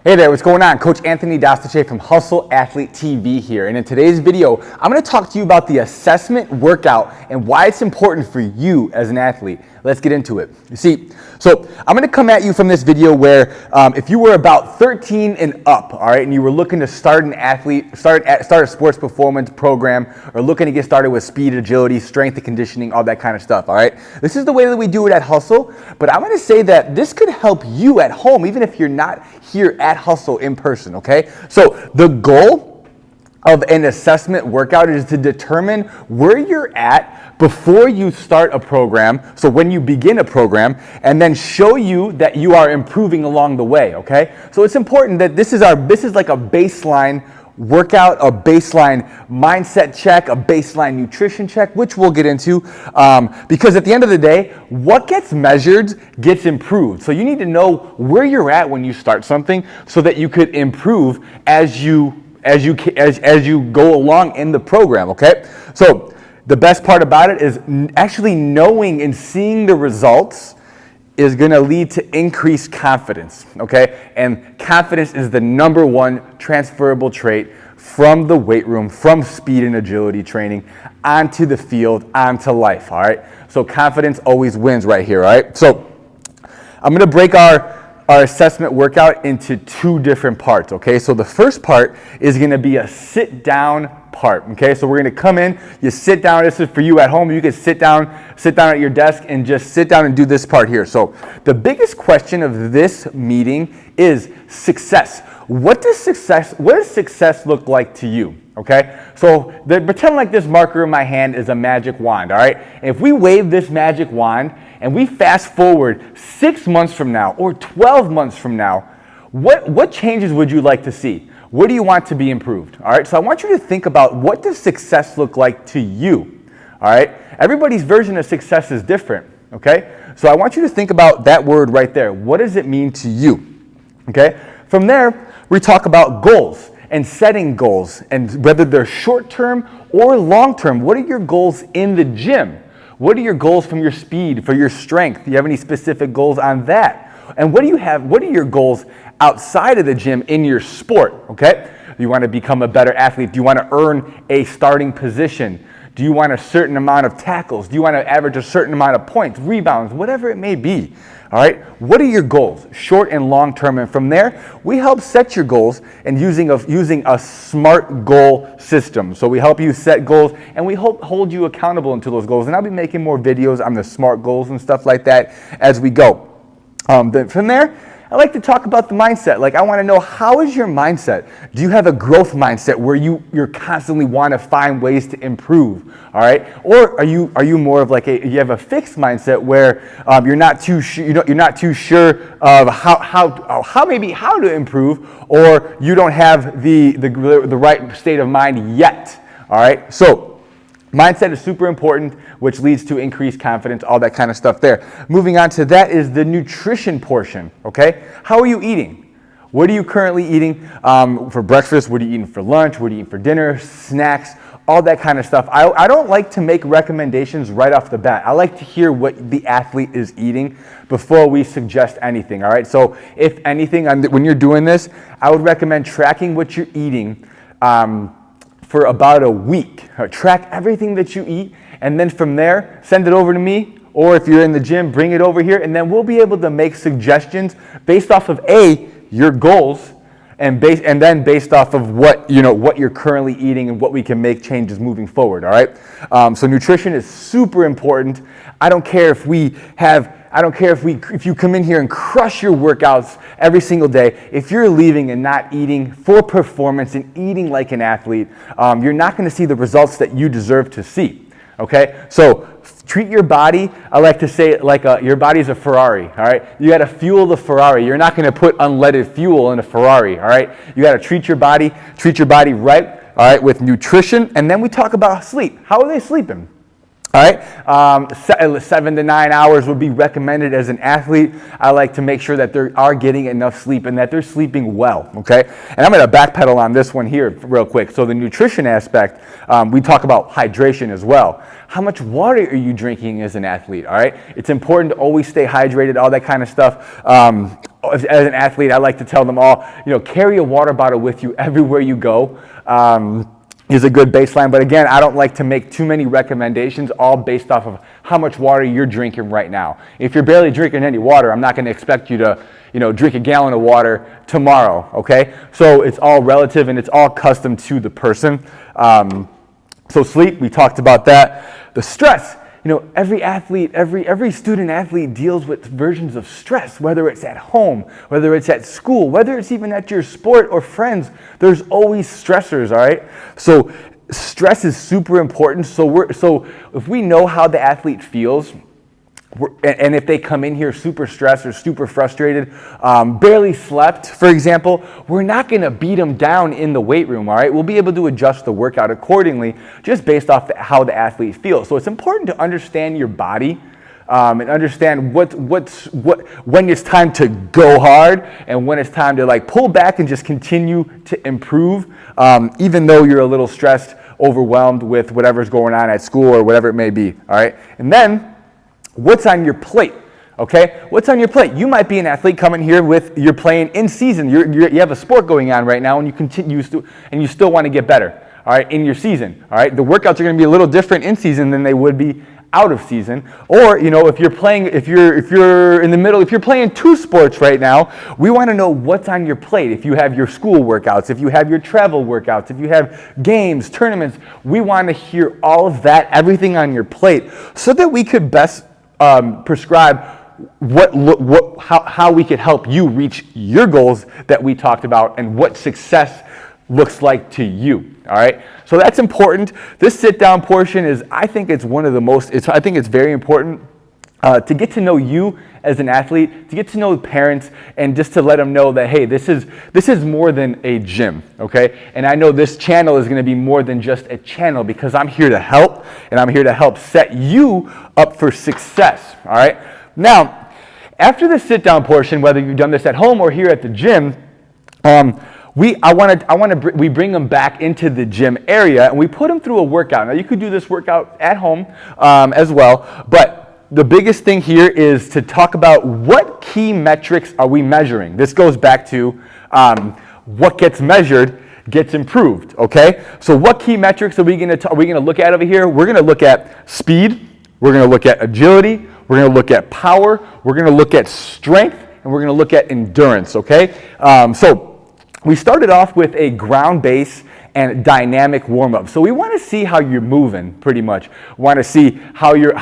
Hey there, what's going on? Coach Anthony Dastache from Hustle Athlete TV here. And in today's video, I'm going to talk to you about the assessment workout and why it's important for you as an athlete. Let's get into it. You see, so I'm going to come at you from this video where if you were about 13 and up, all right, and you were looking to start a sports performance program or looking to get started with speed, agility, strength and conditioning, all that kind of stuff, all right? This is the way that we do it at Hustle, but I'm going to say that this could help you at home, even if you're not here at Hustle in person, okay? So the goal of an assessment workout is to determine where you're at before you start a program, so when you begin a program, and then show you that you are improving along the way, okay? So it's important that this is like a baseline workout, a baseline mindset check, a baseline nutrition check, which we'll get into, because at the end of the day, what gets measured gets improved. So you need to know where you're at when you start something so that you could improve as you go along in the program, okay? So the best part about it is actually knowing and seeing the results is going to lead to increased confidence, okay? And confidence is the number one transferable trait from the weight room, from speed and agility training, onto the field, onto life, all right? So confidence always wins right here, all right? So I'm going to break our assessment workout into two different parts, okay? So the first part is going to be a sit-down part, okay? So we're going to come in, you sit down. This is for you at home. You can sit down at your desk and just sit down and do this part here. So the biggest question of this meeting is success. What does success look like to you? Okay, so pretend like this marker in my hand is a magic wand, all right? And if we wave this magic wand and we fast forward 6 months from now or 12 months from now, what changes would you like to see? What do you want to be improved? All right, so I want you to think about, what does success look like to you? All right, everybody's version of success is different, okay? So I want you to think about that word right there. What does it mean to you? Okay, from there, we talk about goals and setting goals, and whether they're short-term or long-term. What are your goals in the gym? What are your goals from your speed, for your strength? Do you have any specific goals on that? And what are your goals outside of the gym in your sport, okay? Do you want to become a better athlete? Do you want to earn a starting position? Do you want a certain amount of tackles? Do you want to average a certain amount of points, rebounds, whatever it may be? All right, what are your goals, short and long term? And from there, we help set your goals and using a SMART goal system. So we help you set goals and we hold you accountable to those goals. And I'll be making more videos on the SMART goals and stuff like that as we go. From there, I like to talk about the mindset. Like, I want to know, how is your mindset? Do you have a growth mindset where you're constantly want to find ways to improve? All right, or are you more of like you have a fixed mindset where you're not too sure of how to improve, or you don't have the right state of mind yet. All right, so mindset is super important, which leads to increased confidence, all that kind of stuff there. Moving on to that is the nutrition portion, okay? How are you eating? What are you currently eating for breakfast? What are you eating for lunch? What are you eating for dinner? Snacks, all that kind of stuff. I don't like to make recommendations right off the bat. I like to hear what the athlete is eating before we suggest anything, all right? So if anything, when you're doing this, I would recommend tracking what you're eating for about a week. Track everything that you eat, and then from there, send it over to me, or if you're in the gym, bring it over here, and then we'll be able to make suggestions based off of your goals, and then based off of what you're currently eating and what we can make changes moving forward. All right. So nutrition is super important. I don't care if you come in here and crush your workouts every single day. If you're leaving and not eating for performance and eating like an athlete, you're not going to see the results that you deserve to see. Okay, so treat your body, I like to say, like your body's a Ferrari, all right? You got to fuel the Ferrari. You're not going to put unleaded fuel in a Ferrari, all right? You got to treat your body right, all right, with nutrition. And then we talk about sleep. How are they sleeping? All right, 7 to 9 hours would be recommended as an athlete. I like to make sure that they are getting enough sleep and that they're sleeping well, okay? And I'm going to backpedal on this one here real quick. So the nutrition aspect, we talk about hydration as well. How much water are you drinking as an athlete, all right? It's important to always stay hydrated, all that kind of stuff. As an athlete, I like to tell them all, carry a water bottle with you everywhere you go. Is a good baseline. But again, I don't like to make too many recommendations all based off of how much water you're drinking right now. If you're barely drinking any water, I'm not going to expect you to, drink a gallon of water tomorrow, okay? So it's all relative and it's all custom to the person. So sleep, we talked about that. The stress, every athlete, every student athlete deals with versions of stress, whether it's at home, whether it's at school, whether it's even at your sport or friends. There's always stressors, all right? So stress is super important. So if we know how the athlete feels, and if they come in here super stressed or super frustrated, barely slept, for example, we're not going to beat them down in the weight room, all right? We'll be able to adjust the workout accordingly just based off how the athlete feels. So it's important to understand your body and understand when it's time to go hard and when it's time to pull back and just continue to improve, even though you're a little stressed, overwhelmed with whatever's going on at school or whatever it may be, all right? And then, what's on your plate, okay? What's on your plate? You might be an athlete coming here you're playing in season. You have a sport going on right now and you still want to get better, all right, in your season, all right? The workouts are going to be a little different in season than they would be out of season. Or, if you're playing, if you're in the middle, if you're playing two sports right now, we want to know what's on your plate. If you have your school workouts, if you have your travel workouts, if you have games, tournaments, we want to hear all of that, everything on your plate, so that we could best prescribe how we could help you reach your goals that we talked about and what success looks like to you, all right? So that's important. This sit-down portion I think it's very important to get to know you as an athlete, to get to know parents, and just to let them know that, hey, this is more than a gym, okay? And I know this channel is going to be more than just a channel because I'm here to help, and I'm here to help set you up for success, all right? Now, after the sit-down portion, whether you've done this at home or here at the gym, we bring them back into the gym area and we put them through a workout. Now, you could do this workout at home as well, but the biggest thing here is to talk about what key metrics are we measuring. This goes back to what gets measured gets improved, okay? So what key metrics are we going to look at over here? We're going to look at speed, we're going to look at agility, we're going to look at power, we're going to look at strength, and we're going to look at endurance, okay? So we started off with a ground base and dynamic warm-up. So we want to see how you're moving, pretty much. We want to see how your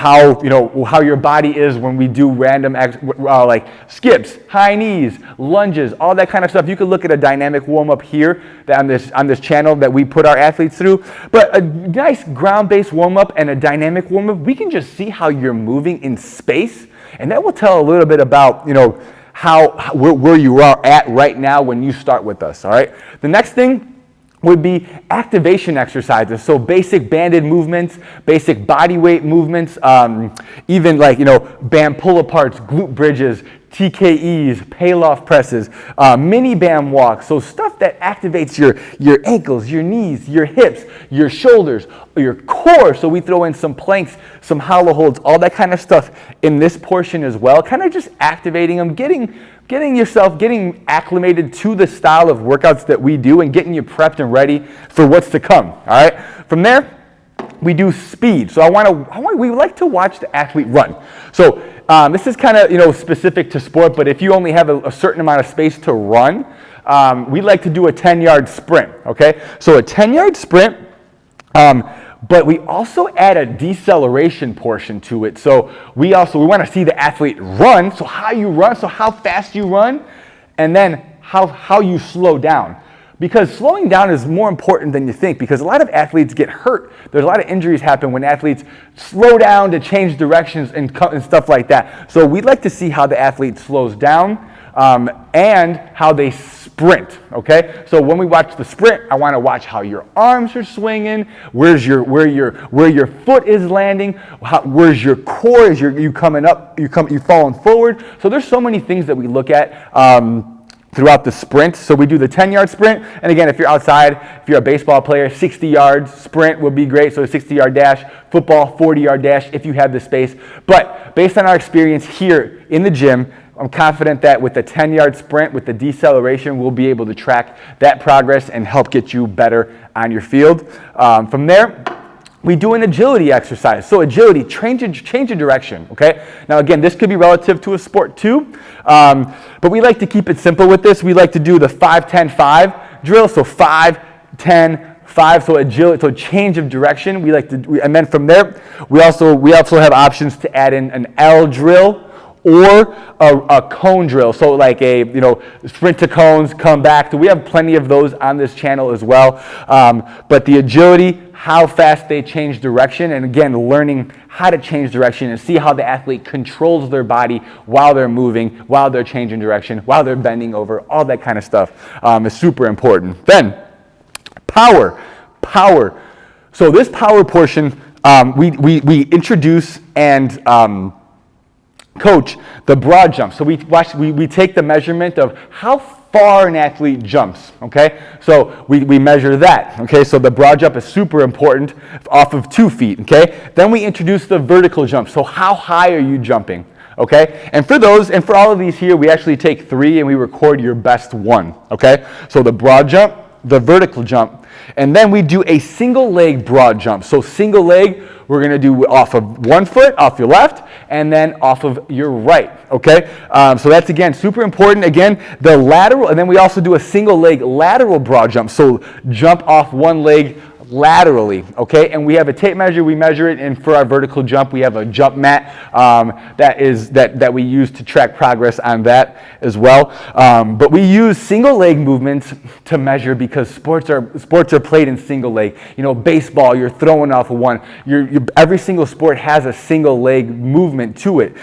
body is when we do random like skips, high knees, lunges, all that kind of stuff. You can look at a dynamic warm-up here on this channel that we put our athletes through. But a nice ground-based warm-up and a dynamic warm-up, we can just see how you're moving in space, and that will tell a little bit about where you are at right now when you start with us. All right. The next thing would be activation exercises. So basic banded movements, basic body weight movements, even band pull-aparts, glute bridges, TKEs, pale-off presses, mini band walks. So stuff that activates your ankles, your knees, your hips, your shoulders, your core. So we throw in some planks, some hollow holds, all that kind of stuff in this portion as well. Kind of just activating them, getting acclimated to the style of workouts that we do and getting you prepped and ready for what's to come, all right? From there, we do speed. So we like to watch the athlete run. So this is kind of, specific to sport, but if you only have a certain amount of space to run, we like to do a 10-yard sprint, okay? So a 10-yard sprint, but we also add a deceleration portion to it. So we want to see the athlete run. So how you run, so how fast you run, and then how you slow down. Because slowing down is more important than you think, because a lot of athletes get hurt. There's a lot of injuries happen when athletes slow down to change directions and stuff like that. So we'd like to see how the athlete slows down and how they sprint, okay? So when we watch the sprint, I want to watch how your arms are swinging, where your foot is landing, where's your core, is you coming up, you falling forward. So there's so many things that we look at throughout the sprint. So we do the 10-yard sprint, and again, if you're outside, if you're a baseball player, 60-yard sprint would be great. So a 60-yard dash, football, 40-yard dash if you have the space. But based on our experience here in the gym, I'm confident that with the 10-yard sprint, with the deceleration, we'll be able to track that progress and help get you better on your field. From there, we do an agility exercise. So agility, change of direction, okay? Now again, this could be relative to a sport too, but we like to keep it simple with this. We like to do the 5-10-5 drill, so 5-10-5, so agility, so change of direction. We like to, and then from there, we also have options to add in an L drill or a cone drill. So like a, sprint to cones, come back. So we have plenty of those on this channel as well. But the agility, how fast they change direction, and again, learning how to change direction and see how the athlete controls their body while they're moving, while they're changing direction, while they're bending over, all that kind of stuff is super important. Then, power. So this power portion, we introduce and coach the broad jump. So we take the measurement of how far an athlete jumps, okay? So we measure that, okay? So the broad jump is super important off of 2 feet, okay? Then we introduce the vertical jump. So how high are you jumping, okay? And for those, and for all of these here, we actually take 3 and we record your best one, okay? So the broad jump, the vertical jump, and then we do a single leg broad jump. So single leg, we're gonna do off of 1 foot, off your left, and then off of your right, okay? So that's, again, super important. Again, the lateral, and then we also do a single leg lateral broad jump. So jump off 1 leg laterally, okay? And we have a tape measure, we measure it, and for our vertical jump, we have a jump mat that we use to track progress on that as well. But we use single leg movements to measure because sports are played in single leg. Baseball, you're throwing off of one. Every single sport has a single leg movement to it.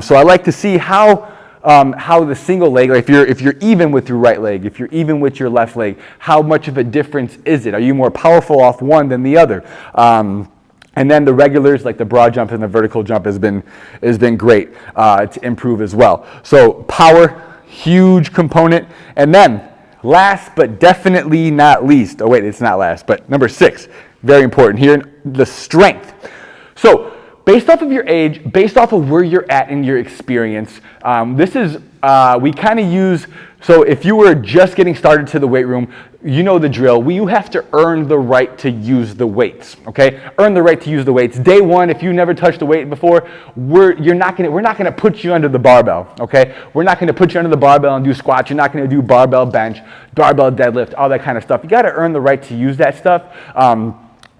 So I like to see how the single leg, like if you're even with your right leg, if you're even with your left leg, how much of a difference is it? Are you more powerful off one than the other? And then the regulars, like the broad jump and the vertical jump, has been great to improve as well. So power, huge component. And then last but definitely not least, oh wait, it's not last, but number 6, very important here, the strength. So based off of your age, based off of where you're at in your experience, we kind of use, so if you were just getting started to the weight room, you know the drill. You have to earn the right to use the weights, okay? Earn the right to use the weights. Day one, if you never touched a weight before, we're not gonna put you under the barbell, okay? We're not gonna put you under the barbell and do squats. You're not gonna do barbell bench, barbell deadlift, all that kind of stuff. You gotta earn the right to use that stuff.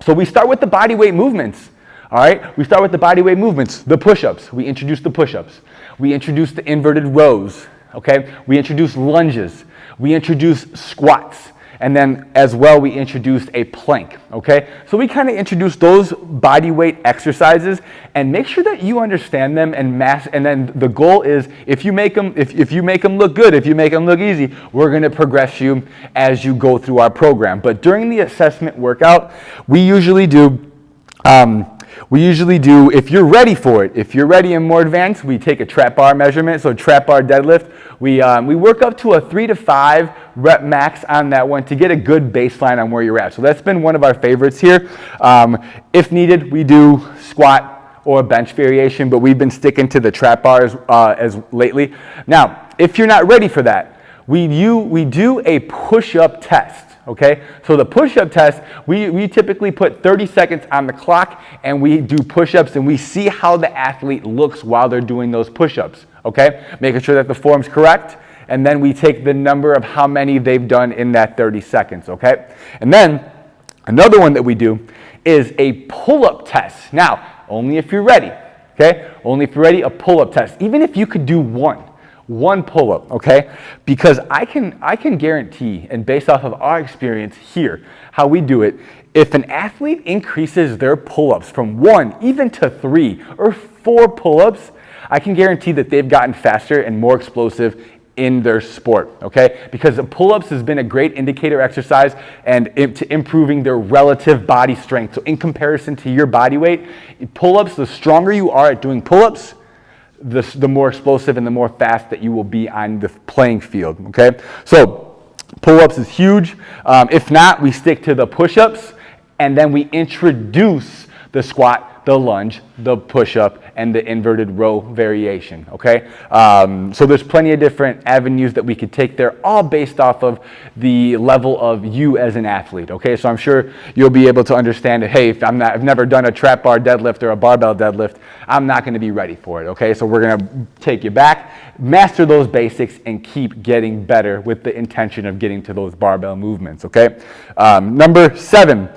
So we start with the body weight movements. All right, we start with the body weight movements, the push-ups. We introduce the push-ups. We introduce the inverted rows, okay? We introduce lunges. We introduce squats. And then as well, we introduced a plank, okay? So we kind of introduce those body weight exercises and make sure that you understand them and then the goal is if you make them look good, if you make them look easy, we're gonna progress you as you go through our program. But during the assessment workout, we usually do, if you're ready for it, if you're ready and more advanced, we take a trap bar measurement. So trap bar deadlift, we work up to a 3 to 5 rep max on that one to get a good baseline on where you're at. So that's been one of our favorites here. If needed, we do squat or a bench variation, but we've been sticking to the trap bars as lately. Now, if you're not ready for that, we do a push-up test. Okay, so the push-up test, we typically put 30 seconds on the clock and we do push-ups and we see how the athlete looks while they're doing those push-ups, okay? Making sure that the form's correct, and then we take the number of how many they've done in that 30 seconds, okay? And then another one that we do is a pull-up test. Now, only if you're ready, okay? Only if you're ready, a pull-up test. Even if you could do one pull-up, okay? Because I can guarantee, and based off of our experience here, how we do it, if an athlete increases their pull-ups from 1 even to 3 or 4 pull-ups, I can guarantee that they've gotten faster and more explosive in their sport, okay? Because the pull-ups has been a great indicator exercise and to improving their relative body strength. So in comparison to your body weight, pull-ups, the stronger you are at doing pull-ups, the more explosive and the more fast that you will be on the playing field, okay? So pull-ups is huge. If not, we stick to the push-ups and then we introduce the squat the lunge, the push-up, and the inverted row variation, okay? So there's plenty of different avenues that we could take there, all based off of the level of you as an athlete, okay? So I'm sure you'll be able to understand that, hey, if I've never done a trap bar deadlift or a barbell deadlift, I'm not gonna be ready for it, okay? So we're gonna take you back, master those basics, and keep getting better with the intention of getting to those barbell movements, okay? Number 7,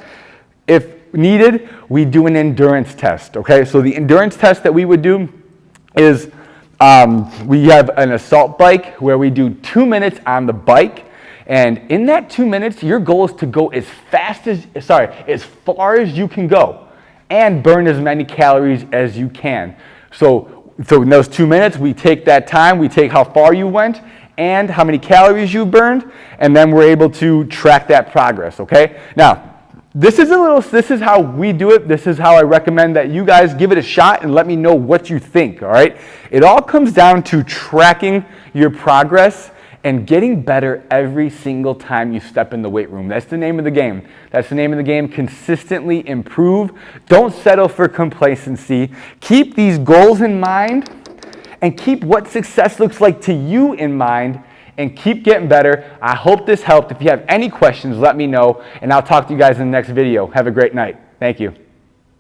if needed, we do an endurance test, okay? So the endurance test that we would do is we have an assault bike where we do 2 minutes on the bike, and in that 2 minutes, your goal is to go as far as you can go and burn as many calories as you can. So in those 2 minutes, we take that time, we take how far you went and how many calories you burned, and then we're able to track that progress, okay? Now, this is how we do it. This is how I recommend that you guys give it a shot and let me know what you think, all right? It all comes down to tracking your progress and getting better every single time you step in the weight room. That's the name of the game. That's the name of the game. Consistently improve. Don't settle for complacency. Keep these goals in mind and keep what success looks like to you in mind, and keep getting better. I hope this helped. If you have any questions, let me know, and I'll talk to you guys in the next video. Have a great night. Thank you.